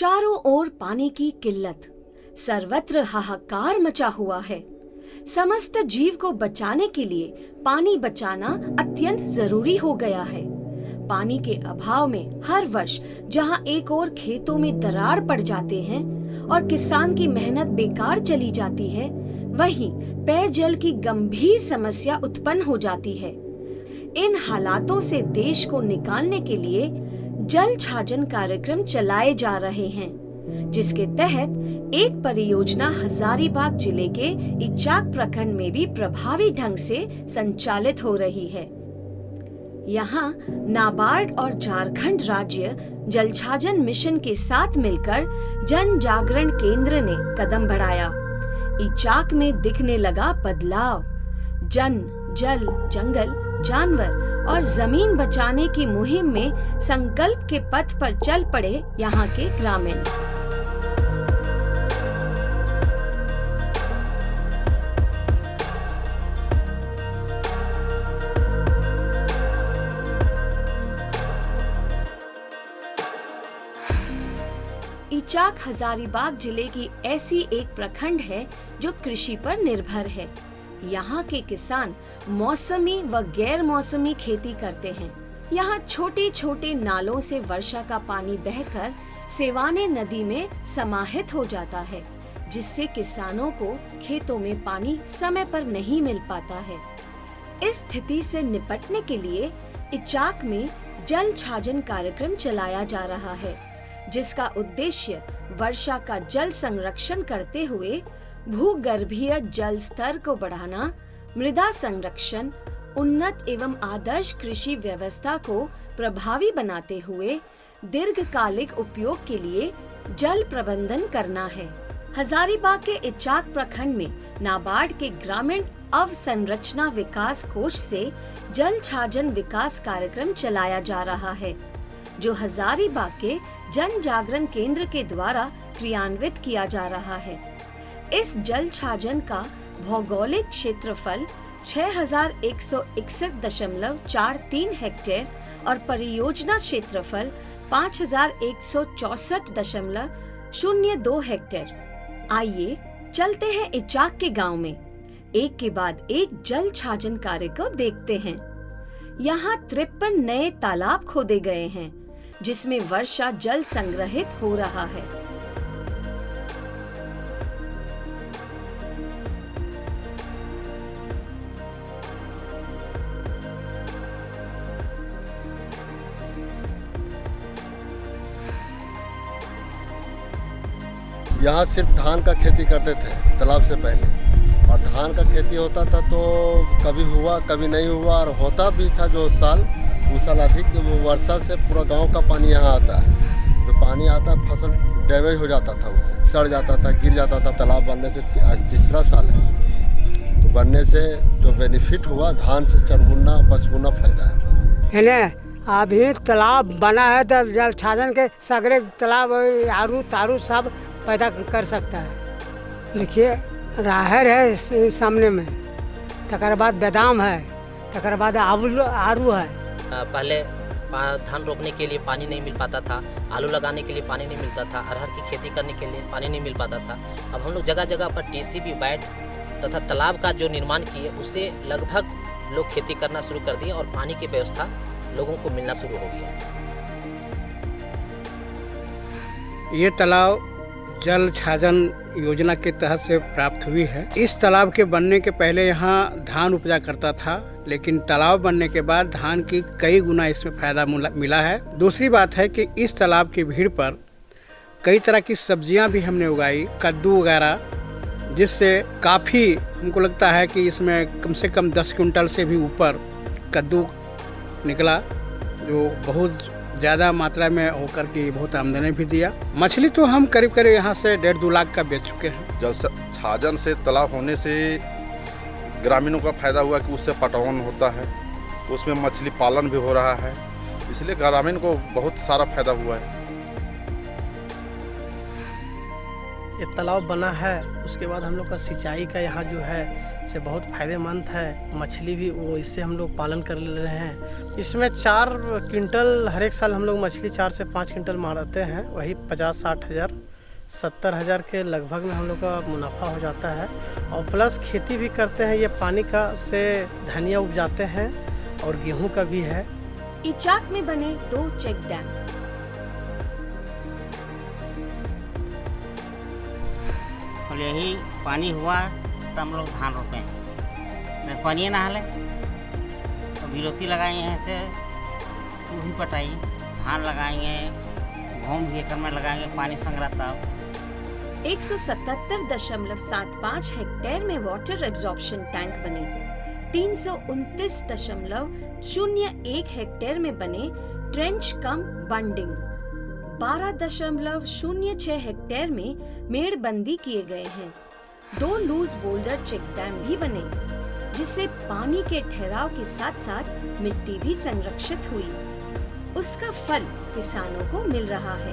चारों ओर पानी की किल्लत, सर्वत्र हाहाकार मचा हुआ है। समस्त जीव को बचाने के लिए पानी बचाना अत्यंत जरूरी हो गया है। पानी के अभाव में हर वर्ष जहां एक ओर खेतों में दरार पड़ जाते हैं और किसान की मेहनत बेकार चली जाती है, वहीं पेयजल की गंभीर समस्या उत्पन्न हो जाती है। इन हालातों से देश को निकालने के लिए जल छाजन कार्यक्रम चलाए जा रहे हैं, जिसके तहत एक परियोजना हजारीबाग जिले के इचाक प्रखंड में भी प्रभावी ढंग से संचालित हो रही है। यहाँ नाबार्ड और झारखंड राज्य जल छाजन मिशन के साथ मिलकर जन जागरण केंद्र ने कदम बढ़ाया। इचाक में दिखने लगा बदलाव। जन, जल, जंगल, जानवर और जमीन बचाने की मुहिम में संकल्प के पथ पर चल पड़े यहाँ के ग्रामीण। इचाक हजारीबाग जिले की ऐसी एक प्रखंड है जो कृषि पर निर्भर है। यहाँ के किसान मौसमी व गैर मौसमी खेती करते हैं। यहाँ छोटे छोटे नालों से वर्षा का पानी बहकर सेवाने नदी में समाहित हो जाता है, जिससे किसानों को खेतों में पानी समय पर नहीं मिल पाता है। इस स्थिति से निपटने के लिए इचाक में जल छाजन कार्यक्रम चलाया जा रहा है, जिसका उद्देश्य वर्षा का जल संरक्षण करते हुए भूगर्भीय जल स्तर को बढ़ाना, मृदा संरक्षण, उन्नत एवं आदर्श कृषि व्यवस्था को प्रभावी बनाते हुए दीर्घकालिक उपयोग के लिए जल प्रबंधन करना है। हजारीबाग के इचाक प्रखंड में नाबार्ड के ग्रामीण अवसंरचना विकास कोष से जल छाजन विकास कार्यक्रम चलाया जा रहा है, जो हजारीबाग के जन जागरण केंद्र के द्वारा क्रियान्वित किया जा रहा है। इस जल छाजन का भौगोलिक क्षेत्रफल 6161.43 हेक्टेयर और परियोजना क्षेत्रफल 5164.02 हेक्टेयर। आइए चलते हैं इचाक के गांव में, एक के बाद एक जल छाजन कार्य को देखते हैं। यहाँ 53 नए तालाब खोदे गए हैं, जिसमें वर्षा जल संग्रहित हो रहा है। यहाँ सिर्फ धान का खेती करते थे तालाब से पहले, और धान का खेती होता था तो कभी हुआ कभी नहीं हुआ, और होता भी था जो साल अधिक वर्षा से पूरा गांव का पानी यहाँ आता है। जो पानी आता फसल डैमेज हो जाता था, उससे सड़ जाता था, गिर जाता था। तालाब बनने से आज तीसरा साल है, तो बनने से जो बेनिफिट हुआ धान से 4 गुना 5 गुना फायदा है। अभी तालाब बना है तो जल छाजन के सगरे तालाब आरू तारू सब पैदा कर सकता है। देखिए राहर है सामने में, तकर बाद बादाम है, तकर बाद आरू है। पहले धान रोपने के लिए पानी नहीं मिल पाता था, आलू लगाने के लिए पानी नहीं मिलता था, अरहर की खेती करने के लिए पानी नहीं मिल पाता था। अब हम लोग जगह जगह पर टीसीबी बैठ तथा तालाब का जो निर्माण किए, उससे लगभग लोग खेती करना शुरू कर दिए और पानी की व्यवस्था लोगों को मिलना शुरू हो गया। ये तालाब जल छाजन योजना के तहत से प्राप्त हुई है। इस तालाब के बनने के पहले यहाँ धान उपजा करता था, लेकिन तालाब बनने के बाद धान की कई गुना इसमें फायदा मिला है। दूसरी बात है कि इस तालाब की भीड़ पर कई तरह की सब्जियां भी हमने उगाई, कद्दू वगैरह, जिससे काफ़ी हमको लगता है कि इसमें कम से कम 10 क्विंटल से भी ऊपर कद्दू निकला, जो बहुत ज़्यादा मात्रा में होकर के बहुत आमदनी भी दिया। मछली तो हम करीब यहाँ से 1.5-2 लाख का बेच चुके हैं। जल छाजन से तालाब होने से ग्रामीणों का फायदा हुआ कि उससे पटवन होता है, उसमें मछली पालन भी हो रहा है, इसलिए ग्रामीण को बहुत सारा फायदा हुआ है। ये तालाब बना है, उसके बाद हम लोग का सिंचाई का यहाँ जो है से बहुत फ़ायदेमंद है। मछली भी वो इससे हम लोग पालन कर ले रहे हैं। इसमें 4 क्विंटल हर एक साल हम लोग मछली 4 से 5 क्विंटल मारते हैं। वही 50-60 हज़ार 70 हज़ार के लगभग में हम लोग का मुनाफा हो जाता है। और प्लस खेती भी करते हैं। ये पानी का से धनिया उपजाते हैं और गेहूं का भी है। इचाक में बने 2 चेक डैम। और यही पानी हुआ तो हम लोग धान रोपे हैं। पानी ना हले तो बिलोती लगाएंगे यहाँ से वो भी पटाई, धान लगाएंगे, गेहूँ भी एकड़ में लगाएंगे, पानी संग रहता। 177.75 हेक्टेयर में वाटर एब्जॉर्प्शन टैंक बने। 329.01 हेक्टेयर में बने ट्रेंच कम बंडिंग। 12.06 हेक्टेयर में मेड़बंदी किए गए हैं। 2 लूज बोल्डर चेक डैम भी बने, जिससे पानी के ठहराव के साथ साथ मिट्टी भी संरक्षित हुई। उसका फल किसानों को मिल रहा है।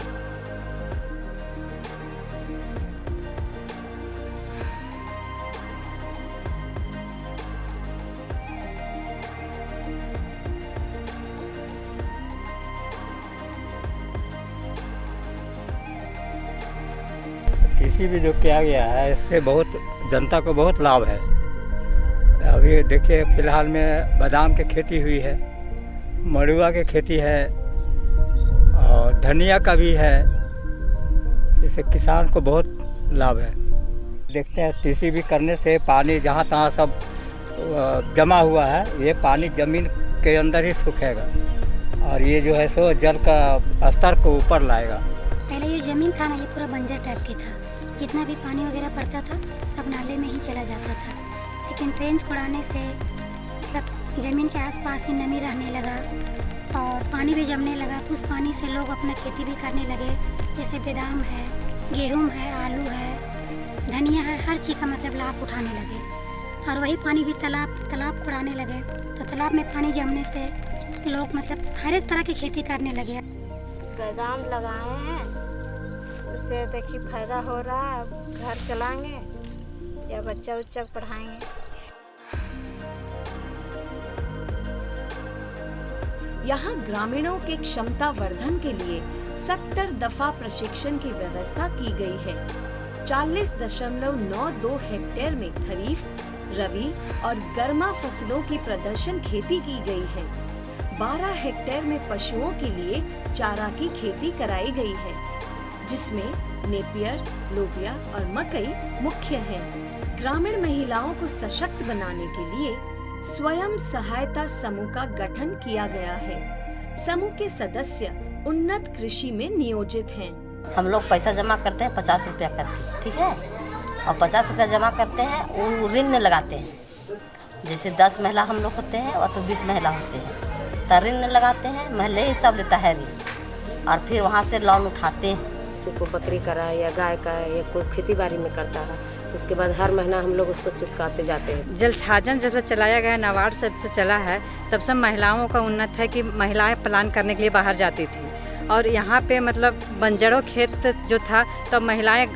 कृषि भी जो किया गया है इससे बहुत जनता को बहुत लाभ है। अभी देखिए फिलहाल में बादाम की खेती हुई है, मड़ुआ की खेती है और धनिया का भी है। इससे किसान को बहुत लाभ है। देखते हैं कृषि भी करने से पानी जहाँ तहाँ सब जमा हुआ है, ये पानी ज़मीन के अंदर ही सूखेगा और ये जो है सो जल का स्तर को ऊपर लाएगा। पहले ये ज़मीन था ना, ये पूरा बंजर टाइप की था। जितना भी पानी वगैरह पड़ता था सब नाले में ही चला जाता था। लेकिन ट्रेंच कोड़ाने से मतलब ज़मीन के आसपास ही नमी रहने लगा और पानी भी जमने लगा। तो उस पानी से लोग अपना खेती भी करने लगे। जैसे बादाम है, गेहूँ है, आलू है, धनिया है, हर चीज़ का मतलब लाभ उठाने लगे। और वही पानी भी तालाब कोड़ाने लगे। तो तालाब में पानी जमने से लोग मतलब हर एक तरह की खेती करने लगे। बादाम लगाए हैं, उससे देखिए फायदा हो रहा है। घर चलाएंगे या बच्चा उच्चा पढ़ाएंगे। यहाँ ग्रामीणों के क्षमता वर्धन के लिए 70 दफा प्रशिक्षण की व्यवस्था की गई है। 40.92 हेक्टेयर में खरीफ, रबी और गर्मा फसलों की प्रदर्शन खेती की गई है। 12 हेक्टेयर में पशुओं के लिए चारा की खेती कराई गई है, जिसमें नेपियर, लोबिया और मकई मुख्य है। ग्रामीण महिलाओं को सशक्त बनाने के लिए स्वयं सहायता समूह का गठन किया गया है। समूह के सदस्य उन्नत कृषि में नियोजित हैं। हम लोग पैसा जमा करते हैं 50 रुपया करके, ठीक है, और 50 रुपया जमा करते हैं, वो ऋण लगाते हैं। जैसे 10 महिला हम लोग होते हैं और तो 20 महिला होते हैं, तो ऋण लगाते हैं, महले ही सब लेता है ऋण और फिर वहाँ से लोन उठाते हैं। किसी को बकरी का है या गाय का है या कोई खेती बाड़ी में करता है, उसके बाद हर महीना हम लोग उसको चुकाते जाते हैं। जल छाजन जब से चलाया गया, नाबार्ड से चला है, तब से महिलाओं का उन्नत है कि महिलाएं प्लान करने के लिए बाहर जाती थी और यहाँ पे मतलब बंजरों खेत जो था तो महिलाएं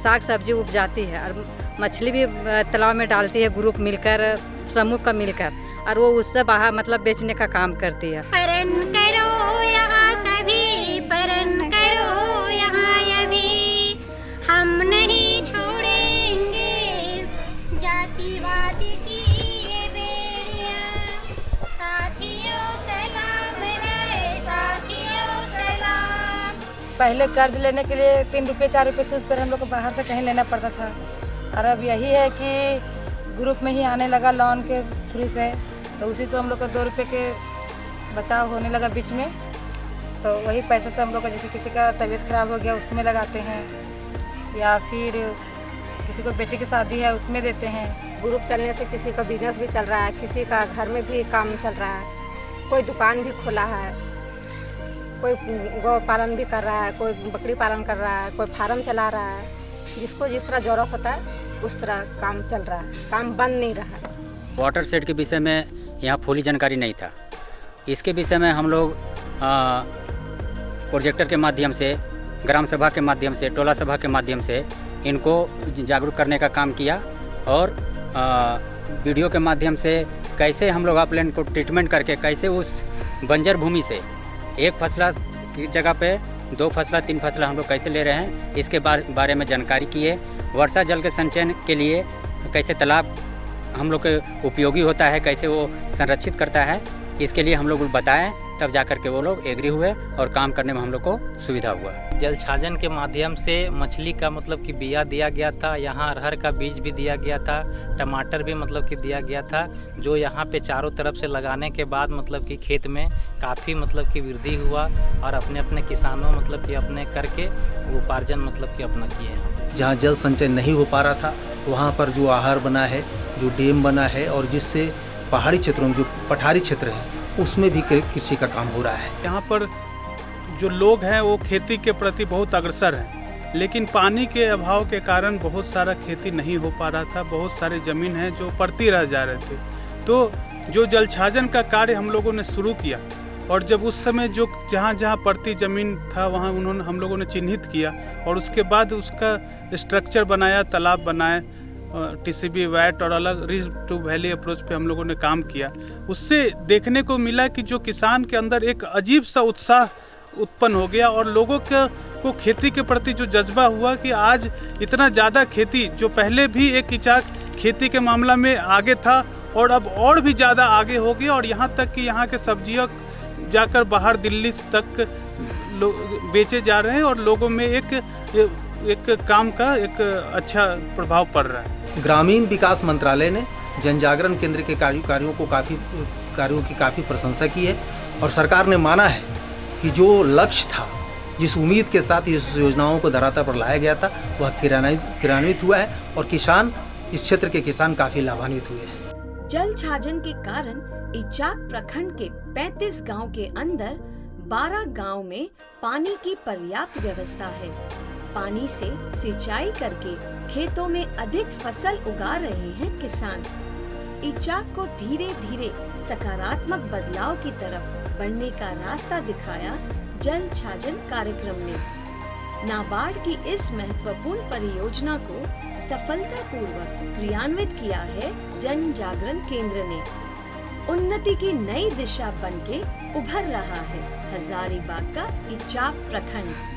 साग सब्जी उपजाती है और मछली भी तालाब में डालती है, ग्रुप मिलकर, समूह का मिलकर, और वो उससे बाहर मतलब बेचने का काम करती है। परन करो यहाँ सभी, परन करो यहाँ अभी, हम नहीं छोड़ेंगे जातिवाद की ये बेड़ियाँ। साथियों सलाम है, साथियों सलाम। पहले कर्ज लेने के लिए 3 रुपये 4 रुपये सूद पर हम लोग को बाहर से कहीं लेना पड़ता था, और अब यही है कि ग्रुप में ही आने लगा लोन के थ्रू से, तो उसी से हम लोग को 2 रुपये के बचाव होने लगा बीच में। तो वही पैसे से हम लोग को जैसे किसी का तबीयत ख़राब हो गया उसमें लगाते हैं, या फिर किसी को बेटी की शादी है उसमें देते हैं। ग्रुप चलने से किसी का बिजनेस भी चल रहा है, किसी का घर में भी काम चल रहा है, कोई दुकान भी खोला है, कोई गौ पालन भी कर रहा है, कोई बकरी पालन कर रहा है, कोई फार्म चला रहा है। जिसको जिस तरह ज़रूरत होता है उस तरह काम चल रहा है, काम बंद नहीं रहा है। वाटर सेट के विषय में यहाँ फुली जानकारी नहीं था। इसके विषय में हम लोग प्रोजेक्टर के माध्यम से, ग्राम सभा के माध्यम से, टोला सभा के माध्यम से इनको जागरूक करने का काम किया और वीडियो के माध्यम से कैसे हम लोग अपलैंड को ट्रीटमेंट करके कैसे उस बंजर भूमि से एक फसला की जगह पे 2 फसला 3 फसला हम लोग कैसे ले रहे हैं, इसके बारे में जानकारी की है। वर्षा जल के संचयन के लिए कैसे तालाब हम लोग के उपयोगी होता है, कैसे वो संरक्षित करता है, इसके लिए हम लोग बताएं, तब जाकर के वो लोग एग्री हुए और काम करने में हम लोग को सुविधा हुआ। जल छाजन के माध्यम से मछली का मतलब कि बिया दिया गया था, यहाँ अरहर का बीज भी दिया गया था, टमाटर भी मतलब कि दिया गया था, जो यहाँ पे चारों तरफ से लगाने के बाद मतलब कि खेत में काफ़ी मतलब कि वृद्धि हुआ और अपने अपने किसानों मतलब कि अपने करके उपार्जन मतलब कि अपना किए हैं। जहाँ जल संचय नहीं हो पा रहा था वहाँ पर जो आहार बना है, जो डैम बना है और जिससे पहाड़ी क्षेत्रों में जो पठारी क्षेत्र है उसमें भी कृषि का काम हो रहा है। यहाँ पर जो लोग हैं वो खेती के प्रति बहुत अग्रसर हैं, लेकिन पानी के अभाव के कारण बहुत सारा खेती नहीं हो पा रहा था। बहुत सारे ज़मीन हैं जो पड़ती रह जा रहे थे। तो जो जल छाजन का कार्य हम लोगों ने शुरू किया और जब उस समय जो जहाँ जहाँ पड़ती ज़मीन था वहाँ हम लोगों ने चिन्हित किया और उसके बाद उसका स्ट्रक्चर बनाया, तालाब बनाए, टीसीबी वैट और अलग रिज टू वैली अप्रोच पे हम लोगों ने काम किया। उससे देखने को मिला कि जो किसान के अंदर एक अजीब सा उत्साह उत्पन्न हो गया और लोगों को खेती के प्रति जो जज्बा हुआ कि आज इतना ज़्यादा खेती, जो पहले भी एक इचाक खेती के मामला में आगे था और अब और भी ज़्यादा आगे हो गया और यहाँ तक कि यहाँ के सब्जियाँ जाकर बाहर दिल्ली तक बेचे जा रहे हैं और लोगों में एक काम का एक अच्छा प्रभाव पड़ रहा है। ग्रामीण विकास मंत्रालय ने जन जागरण केंद्र के कार्यों की काफ़ी प्रशंसा की है और सरकार ने माना है कि जो लक्ष्य था, जिस उम्मीद के साथ इस योजनाओं को धरातल पर लाया गया था, वह क्रियान्वित हुआ है और किसान, इस क्षेत्र के किसान काफ़ी लाभान्वित हुए हैं। जल छाजन के कारण इचाक प्रखंड के 35 गांव के अंदर 12 गांव में पानी की पर्याप्त व्यवस्था है। पानी से सिंचाई करके खेतों में अधिक फसल उगा रहे हैं किसान। इचाक को धीरे धीरे सकारात्मक बदलाव की तरफ बढ़ने का रास्ता दिखाया जल छाजन कार्यक्रम ने। नाबार्ड की इस महत्वपूर्ण परियोजना को सफलतापूर्वक क्रियान्वित किया है जन जागरण केंद्र ने। उन्नति की नई दिशा बनके उभर रहा है हजारीबाग का इचाक प्रखंड।